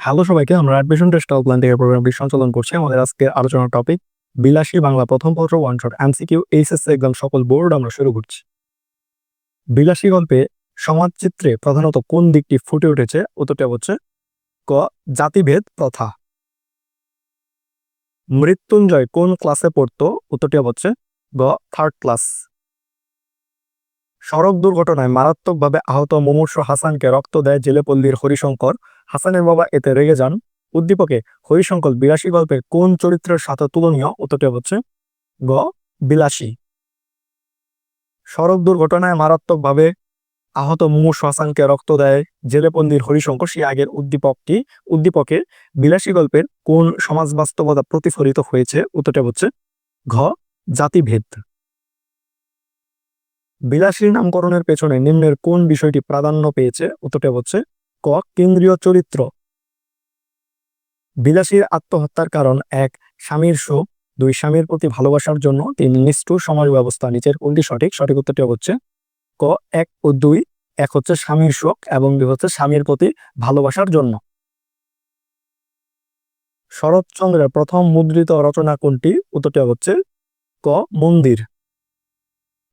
Hello সবাইকে, আমরা admission test plan থেকে প্রোগ্রামটি সঞ্চালন করছি। আমাদের আজকের আলোচনার টপিক বিলাসী বাংলা প্রথম পত্র one shot MCQ HSC exam সকল বোর্ড আমরা শুরু করছি। বিলাসী গল্পে সমাজচিত্রে প্রধানত কোন দিকটি ফুটে উঠেছে? উত্তরটা হচ্ছে ক, জাতিভেদ প্রথা। মৃত্যুঞ্জয় কোন ক্লাসে পড়তো? উত্তরটা হচ্ছে গ, থার্ড ক্লাস। সড়ক দুর্ঘটনায় মারাত্মকভাবে আহত মুমূর্ষু হাসানকে রক্ত দেয় জেলেপল্লীর হরিশঙ্কর। হাসানের বাবা এতে রেগে যান। উদ্দীপকে হরিশঙ্কর বিলাসী গল্পের কোন চরিত্রের সাথে তুলনীয়? উত্তরটা হচ্ছে গ, বিলাসী। সড়ক দুর্ঘটনায় মারাত্মকভাবে আহত মুমূর্ষু হাসানকে রক্ত দেয় জেলেপল্লীর হরিশঙ্কর, সে আগের উদ্দীপকে বিলাসী গল্পের কোন সমাজ বাস্তবতা প্রতিফলিত হয়েছে? উত্তরটা হচ্ছে ঘ, জাতিভেদ। বিলাসীর নামকরণের পেছনে নিম্নের কোন বিষয়টি প্রাধান্য পেয়েছে? উত্তরটা হচ্ছে ক, কেন্দ্রীয় চরিত্র। বিলাসীর আত্মহত্যার কারণ: ১, স্বামীর শোক; ২, স্বামীর প্রতি ভালোবাসার জন্য; ৩, নিষ্ঠুর সমাজ ব্যবস্থা। নিচের কোনটি সঠিক? সঠিক উত্তরটি হচ্ছে ক, ১ ও ২। ১ হচ্ছে স্বামীর শোক এবং ২ হচ্ছে স্বামীর প্রতি ভালোবাসার জন্য। শরৎচন্দ্রের প্রথম মুদ্রিত রচনা কোনটি? উত্তরটি হচ্ছে ক, মন্দির।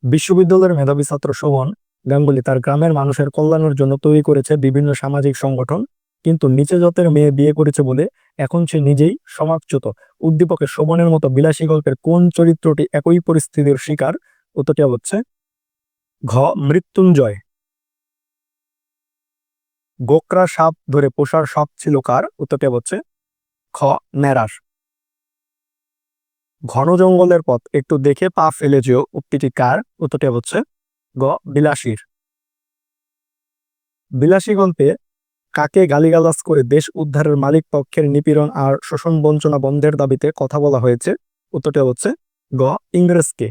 বিশ্ববিদ্যালয়ের মেধাবী ছাত্র শোভন গাঙ্গুলি তার গ্রামের মানুষের কল্যাণের জন্য তৈরি করেছে বিভিন্ন সামাজিক সংগঠন, কিন্তু নিচে জাতের মেয়ে বিয়ে করেছে বলে এখন সে নিজেই সমাজচ্যুত। উদ্দীপকে শোভনের মতো বিলাসী গল্পের কোন চরিত্রটি একই পরিস্থিতির শিকার? উত্তরটি হচ্ছে ঘ, মৃত্যুঞ্জয়। গোকরা সাপ ধরে পোষার শখ ছিল কার? উত্তরটি হচ্ছে খ, ন্যাড়ার। ঘন জঙ্গলের পথ একটু দেখে পা ফেলে যেও উক্তিটি কার? উত্তরটি হচ্ছে গ, বিলাসীর। বিলাসী গল্পে কাকে গালিগালাজ করে দেশ উদ্ধারের মালিক পক্ষের নিপীড়ন আর শোষণ বঞ্চনা বন্ধের দাবিতে কথা বলা হয়েছে? উত্তরটি হচ্ছে গ, ইংরেজকে।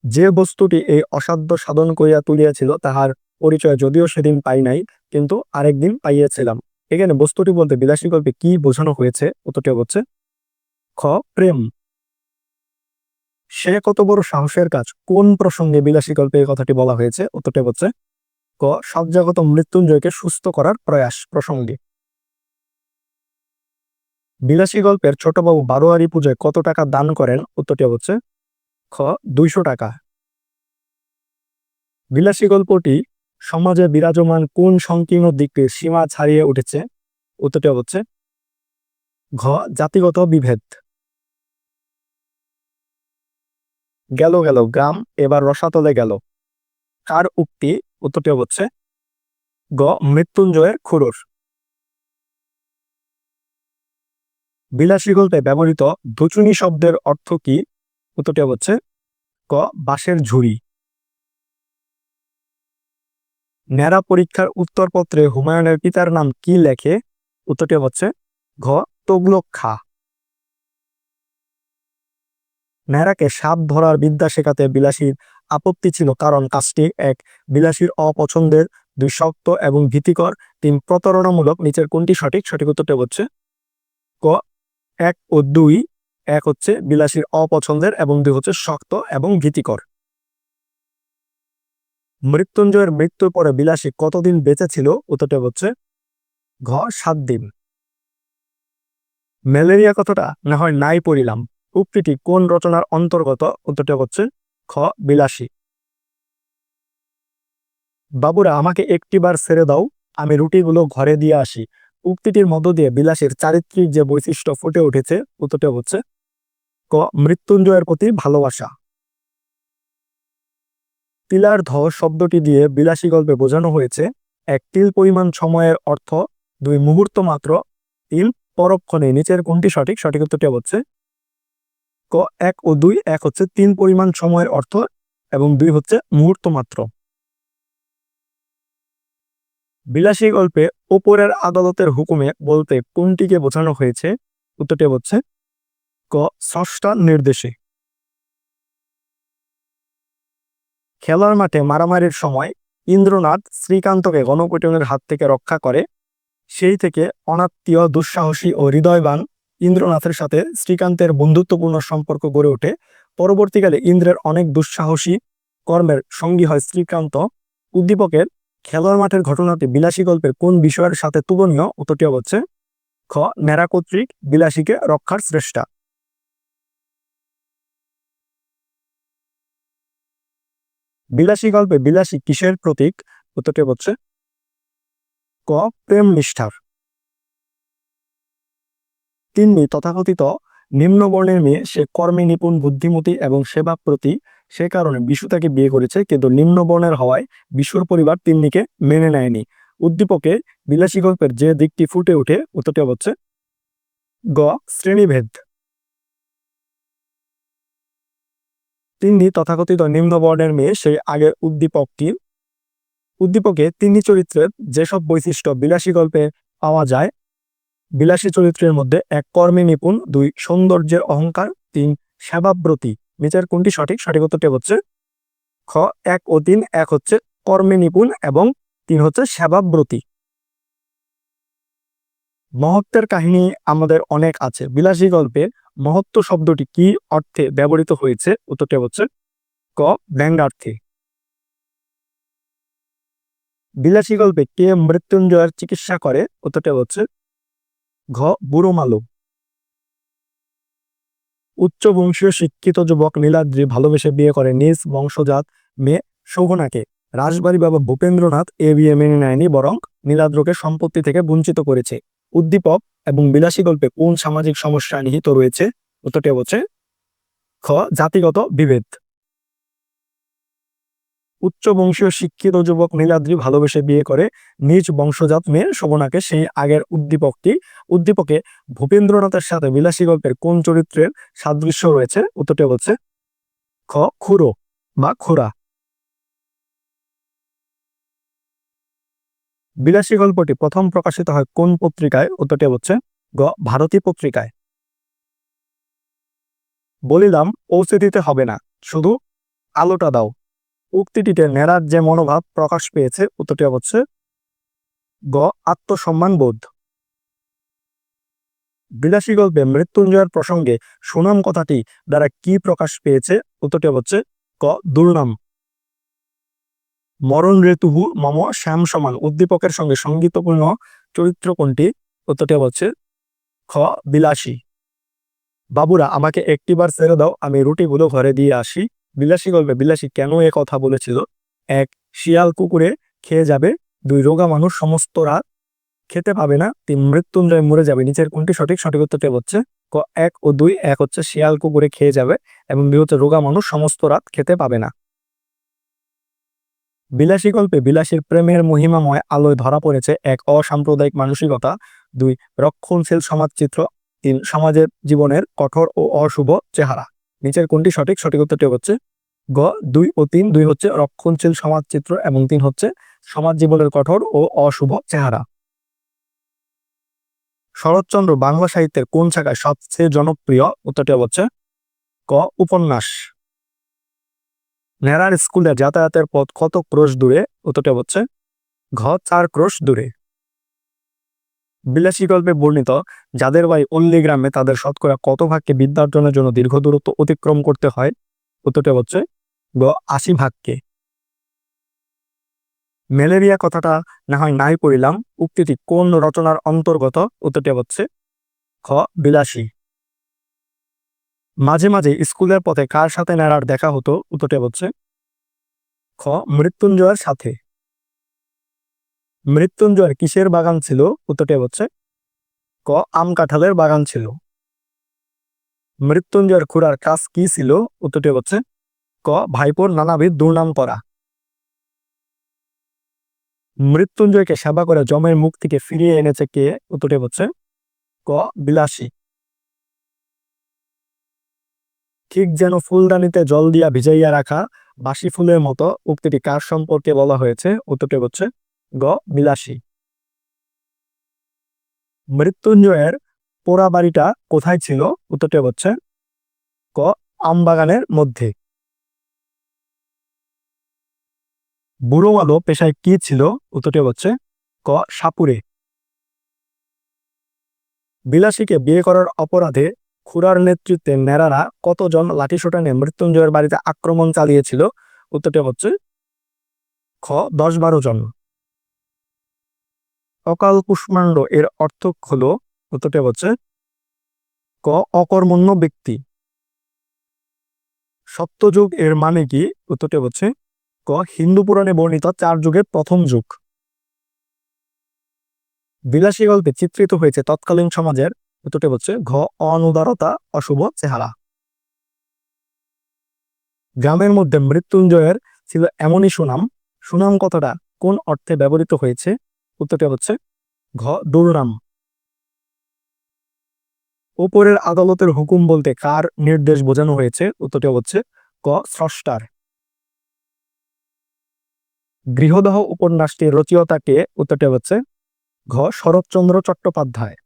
যে বস্তুটি এই অসাধ্য সাধন করিয়া তুলিয়াছিল তাহার পরিচয় যদিও সেদিন পাই নাই, কিন্তু আরেকদিন পাইয়াছিলাম। এখানে বস্তুটি বলতে বিলাসী গল্পে কি বোঝানো হয়েছে? উত্তরটি হচ্ছে খ, প্রেম। সে কত বড় সাহসের কাজ কোন প্রসঙ্গে বিলাসী গল্পে এই কথাটি বলা হয়েছে? উত্তরটি হচ্ছে ক, শয্যাগত মৃত্যুঞ্জয়কে সুস্থ করার প্রয়াস প্রসঙ্গে। বিলাসী গল্পের ছোটবাবু বারোয়ারি পূজায় কত টাকা দান করেন? উত্তরটি হচ্ছে খ, ২০০ টাকা। বিলাসী গল্পটি সমাজে বিরাজমান কোন সংকীর্ণ দিকটির সীমা ছাড়িয়ে উঠেছে? উত্তরটি হচ্ছে ঘ, জাতিগত বিভেদ। গেল গেল গ্রাম এবার রসাতলে গেল কার উক্তি? উত্তরটি হচ্ছে গ, মৃত্যুঞ্জয়ের খুড়োর। বিলাসী গল্পে ব্যবহৃত দুচুনি শব্দের অর্থ কি? উত্তরটি হচ্ছে ক, বাঁশের ঝুড়ি। ন্যাড়া পরীক্ষার উত্তরপত্রে হুমায়ুনের পিতার নাম কি লেখে? উত্তরটি হচ্ছে ঘ, তুগলক খা। ন্যাড়াকে সাপ ধরার বিদ্যা শেখাতে বিলাসীর আপত্তি ছিল কারণ কাজটি ১, বিলাসীর অপছন্দের; ২, শক্ত এবং ভীতিকর; ৩, প্রতারণামূলক। নিচের কোনটি সঠিক? সঠিক উত্তরটি হচ্ছে ক, ১ ও ২। ১ হচ্ছে বিলাসীর অপছন্দের এবং ২ হচ্ছে শক্ত এবং ভীতিকর। মৃত্যুঞ্জয়ের মৃত্যুর পরে বিলাসী কতদিন বেঁচে ছিল? উত্তরটি হচ্ছে ঘ, ৭ দিন। ম্যালেরিয়া কথাটা না হয় নাই পড়িলাম উক্তিটি কোন রচনার অন্তর্গত? উত্তরটি হচ্ছে খ, বিলাসী। বাবুরা আমাকে একটিবার ছেড়ে দাও, আমি রুটিগুলো ঘরে দিয়ে আসি উক্তিটির মধ্য দিয়ে বিলাসীর চারিত্রিক যে বৈশিষ্ট্য ফুটে উঠেছে? উত্তরটি হচ্ছে ক, মৃত্যুঞ্জয়ের প্রতি ভালোবাসা। তিলার্ধ শব্দটি দিয়ে বিলাসী গল্পে বোঝানো হয়েছে: ১, তিল পরিমাণ সময়ের অর্থ; ২, মুহূর্ত মাত্র; ৩, পরক্ষণে। নিচের কোনটি সঠিক? সঠিক উত্তরটি হচ্ছে ক, ১ ও ২। ১ হচ্ছে ৩ পরিমাণ সময়ের অর্থ এবং ২ হচ্ছে মুহূর্ত মাত্র। বিলাসী গল্পে ওপরের আদালতের হুকুমে বলতে কোনটিকে বোঝানো হয়েছে? উত্তরটি হচ্ছে ক, স্রষ্টার নির্দেশে। খেলার মাঠে মারামারির সময় ইন্দ্রনাথ শ্রীকান্তকে গণপিটুনির হাত থেকে রক্ষা করে, সেই থেকে অনাত্মীয়, দুঃসাহসী ও হৃদয়বান ইন্দ্রনাথের সাথে শ্রীকান্তের বন্ধুত্বপূর্ণ সম্পর্ক গড়ে ওঠে। পরবর্তীকালে ইন্দ্রের অনেক দুঃসাহসী কর্মের সঙ্গী হয় শ্রীকান্ত। উদ্দীপকের খেলার মাঠের ঘটনাটি বিলাসী গল্পের কোন বিষয়ের সাথে তুলনীয়? উত্তরটি হচ্ছে খ ন্যাড়া কর্তৃক বিলাসীকে রক্ষার চেষ্টা। বিলাসী গল্পে বিলাসী কিসের প্রতীক? উত্তরটি হচ্ছে ক প্রেম নিষ্ঠার। তিন্নি তথাকথিত নিম্নবর্ণের মেয়ে, সে কর্মে নিপুণ, বুদ্ধিমতী এবং সেবাপ্রতি, সে কারণে বিশু তাকে বিয়ে করেছে, কিন্তু নিম্নবর্ণের হওয়ায় বিশুর পরিবার তিন্নিকে মেনে নেয়নি। উদ্দীপকে বিলাসী গল্পের যে দিকটি ফুটে ওঠে? উত্তরটি হচ্ছে গ শ্রেণীভেদ। তিন্নি তথাকথিত নিম্নবর্ণের মেয়ে, সেই আগের উদ্দীপকে তিন্নি চরিত্রের যেসব বৈশিষ্ট্য বিলাসী গল্পে পাওয়া যায়? বিলাসী চরিত্রের মধ্যে ১ কর্মে নিপুণ, ২ সৌন্দর্যের অহংকার, ৩ সেবাব্রতী। নিচের কোনটি সঠিক? সঠিক উত্তরটি হচ্ছে খ ১ ও ৩। ১ হচ্ছে কর্মে নিপুণ এবং ৩ হচ্ছে সেবাব্রতী। মহত্বের কাহিনী আমাদের অনেক আছে, বিলাসী গল্পে মহত্ব শব্দটি কি অর্থে ব্যবহৃত হয়েছে? উত্তরটি হচ্ছে ক ব্যঙ্গার্থে। বিলাসী গল্পে কে মৃত্যুঞ্জয়ের চিকিৎসা করে? উত্তরটি হচ্ছে ঘ বুড়ো মালু। উচ্চ বংশীয় শিক্ষিত যুবক নীলাদ্রি ভালোবেসে বিয়ে করে নিজ বংশজাত মেয়ে শোভনাকে। রাশবাড়ী বাবা ভূপেন্দ্রনাথ এ বিয়ে মেনে নেয়নি, বরং নীলাদ্রকে সম্পত্তি থেকে বঞ্চিত করেছে। উদ্দীপক এবং বিলাসী গল্পে কোন সামাজিক সমস্যা নিহিত রয়েছে? উত্তরটি হচ্ছে খ জাতিগত বিভেদ। উচ্চ বংশীয় শিক্ষিত যুবক নীলাদ্রি ভালোবেসে বিয়ে করে নিজ বংশজাত মেয়ে শোভনাকে, সেই আগের উদ্দীপকে ভূপেন্দ্রনাথের সাথে বিলাসী গল্পের কোন চরিত্রের সাদৃশ্য রয়েছে? উত্তরটি হচ্ছে খ খুড়ো বা খুড়া। বিলাসী গল্পটি প্রথম প্রকাশিত হয় কোন পত্রিকায়? উত্তরটি হচ্ছে গ ভারতী পত্রিকায়। বলিলাম পৌঁছে দিতে হবে না, শুধু আলোটা দাও। উক্তিটিতে ন্যাড়ার যে মনোভাব প্রকাশ পেয়েছে? উত্তরটি হচ্ছে গ আত্মসম্মান বোধ। বিলাসী গল্পে মৃত্যুঞ্জয়ের প্রসঙ্গে সুনাম কথাটি দ্বারা কি প্রকাশ পেয়েছে? উত্তরটি হচ্ছে ক দুর্নাম। মরণ ঋতুহু মম শ্যাম সমান উদ্দীপকের সঙ্গে সঙ্গীতপূর্ণ চরিত্র কোনটি? উত্তরটি হচ্ছে খ বিলাসী। বাবুরা আমাকে একটিবার ছেড়ে দাও, আমি রুটিগুলো ঘরে দিয়ে আসি। বিলাসী গল্পে বিলাসী কেন এ কথা বলেছিল? ১ শিয়াল কুকুরে খেয়ে যাবে, ২ রোগা মানুষ সমস্ত রাত খেতে পাবে না, ৩ মৃত্যুঞ্জয় মরে যাবে। নিচের কোনটি সঠিক? সঠিক উত্তরটি হচ্ছে ক ১ ও ২। ১ হচ্ছে শিয়াল কুকুরে খেয়ে যাবে এবং ২ হচ্ছে রোগা মানুষ সমস্ত রাত খেতে পাবে না। বিলাসী গল্পে বিলাসীর প্রেমের মহিমাময় আলোয় ধরা পড়েছে ১ অসাম্প্রদায়িক মানসিকতা, ২ রক্ষণশীল সমাজচিত্র, ৩ সমাজের জীবনের কঠোর ও অশুভ চেহারা। নিচের কোনটি সঠিক? সঠিক উত্তরটি হচ্ছে গ ২ ও ৩। ২ হচ্ছে রক্ষণশীল সমাজচিত্র এবং ৩ হচ্ছে সমাজ জীবনের কঠোর ও অশুভ চেহারা। শরৎচন্দ্র বাংলা সাহিত্যের কোন শাখায় সবচেয়ে জনপ্রিয়? উত্তরটি হচ্ছে ক উপন্যাস। ন্যাড়ার স্কুলে যাতায়াতের পথ কত ক্রোশ দূরে? উত্তরটি হচ্ছে ঘ ৪ ক্রোশ দূরে। বিলাসী গল্পে বর্ণিত যাদের বাড়ি অল্লি গ্রামে, তাদের শতকরা কত ভাগকে বিদ্যার্জনের জন্য দীর্ঘ দূরত্ব অতিক্রম করতে হয়? উত্তরটি হচ্ছে গ ৮০ ভাগকে। ম্যালেরিয়া কথাটা না হয় নাই পড়িলাম, উক্তিটি কোন রচনার অন্তর্গত? উত্তরটি হচ্ছে খ বিলাসী। মাঝে মাঝে স্কুলের পথে কার সাথে ন্যাড়ার দেখা হতো? উত্তরটি হচ্ছে খ মৃত্যুঞ্জয়ের সাথে। মৃত্যুঞ্জয়ের কিসের বাগান ছিল? উত্তরটি হচ্ছে ক আম কাঁঠালের বাগান ছিল। মৃত্যুঞ্জয়ের খুড়ার কাজ কি ছিল? উত্তরটি হচ্ছে ক ভাইপোর নানাবিধ দুর্নাম করা। মৃত্যুঞ্জয়কে সেবা করে যমের মুখ থেকে ফিরিয়ে এনেছে কে? উত্তরটি হচ্ছে ক বিলাসী। ঠিক যেন ফুলদানিতে জল দিয়া ভিজাইয়া রাখা বাসি ফুলের মতো, উক্তিটি কার সম্পর্কে বলা হয়েছে? উত্তরটি হচ্ছে গ বিলাসী। মৃত্যুঞ্জয়ের পোড়া বাড়িটা কোথায় ছিল? উত্তরটি হচ্ছে ক আমবাগানের মধ্যে। বুড়ো আলো পেশায় কি ছিল? উত্তরটি হচ্ছে ক সাপুরে। বিলাসীকে বিয়ে করার অপরাধে খুড়ার নেতৃত্বে ন্যাড়ারা কতজন লাঠিসোঁটা নিয়ে মৃত্যুঞ্জয়ের বাড়িতে আক্রমণ চালিয়েছিল? উত্তরটি হচ্ছে খ ১০-১২ জন। অকাল কুষ্মাণ্ড এর অর্থ হলো, উত্তরটি হচ্ছে ক অকর্মণ্য ব্যক্তি। সত্যযুগ এর মানে কি, উত্তরটি হচ্ছে ক হিন্দু পুরাণে বর্ণিত 4 যুগের প্রথম যুগ। বিলাসী গল্পে চিত্রিত হয়েছে তৎকালীন সমাজের, উত্তরটি হচ্ছে ঘ অনুদারতা, অশুভ চেহারা। গ্রামের মধ্যে মৃত্যুঞ্জয়ের ছিল এমনই সুনাম, সুনাম কথাটা কোন অর্থে ব্যবহৃত হয়েছে, উত্তরটি হচ্ছে ঘ দুর্নাম। উপরের আদালতের হুকুম বলতে কার নির্দেশ বোঝানো হয়েছে, উত্তরটি হচ্ছে ক স্রষ্টার। গৃহদাহ উপন্যাসটির রচয়িতা কে, উত্তরটি হচ্ছে ঘ শরৎচন্দ্র চট্টোপাধ্যায়।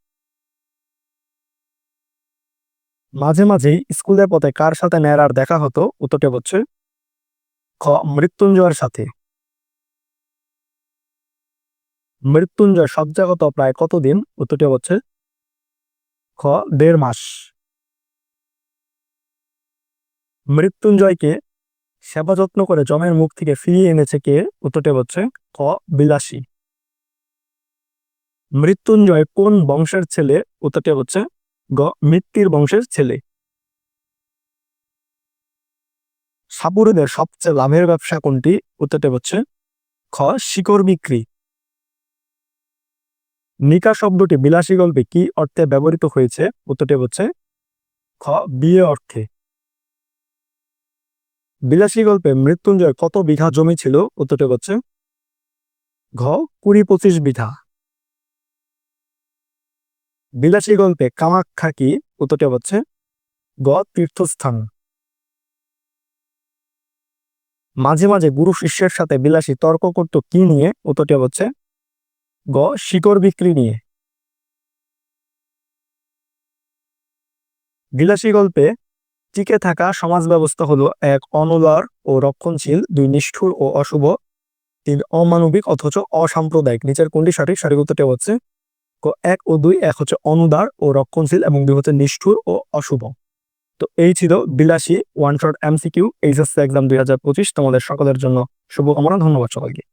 মাঝে মাঝেই স্কুলের পথে কার সাথে ন্যাড়ার দেখা হতো, উত্তরটি হচ্ছে খ মৃত্যুঞ্জয়ের সাথে। মৃত্যুঞ্জয় শয্যাগত প্রায় কতদিন, উত্তরটি হচ্ছে খ 1.5 মাস। মৃত্যুঞ্জয়কে সেবা যত্ন করে যমের মুখ থেকে ফিরিয়ে এনেছে কে, উত্তরটি হচ্ছে খ বিলাসী। মৃত্যুঞ্জয় কোন বংশের ছেলে, উত্তরটি হচ্ছে গ মৃত্যুর বংশের ছেলে। সাপুড়েদের সবচেয়ে লাভের ব্যবসা কোনটি, উত্তরটি হচ্ছে খ শিকড় বিক্রি। নিকা শব্দটি বিলাসী গল্পে কি অর্থে ব্যবহৃত হয়েছে, উত্তরটি হচ্ছে খ বিয়ে অর্থে। বিলাসী গল্পে মৃত্যুঞ্জয় কত বিঘা জমি ছিল, উত্তরটি হচ্ছে ঘ 20-25 বিঘা। বিলাসী গল্পে কামাখ্যা কি, উত্তরটি হচ্ছে গ তীর্থস্থান। মাঝে মাঝে গুরু শিষ্যের সাথে বিলাসী তর্ক করত কি নিয়ে, উত্তরটি হচ্ছে গ শিকড় বিক্রি নিয়ে। বিলাসী গল্পে টিকে থাকা সমাজ ব্যবস্থা হলো 1 অনুদার ও রক্ষণশীল, 2 নিষ্ঠুর ও অশুভ, 3 অমানবিক অথচ অসাম্প্রদায়িক। নিচের কোনটি সঠিক? সঠিক উত্তরটি হচ্ছে ক 1 ও 2। 1 হচ্ছে অনুদার ও রক্ষণশীল এবং 2 হচ্ছে নিষ্ঠুর ও অশুভ। তো এই ছিল বিলাসী one shot MCQ HSC exam 2025। তোমাদের সকলের জন্য শুভকামনা। ধন্যবাদ সবাইকে।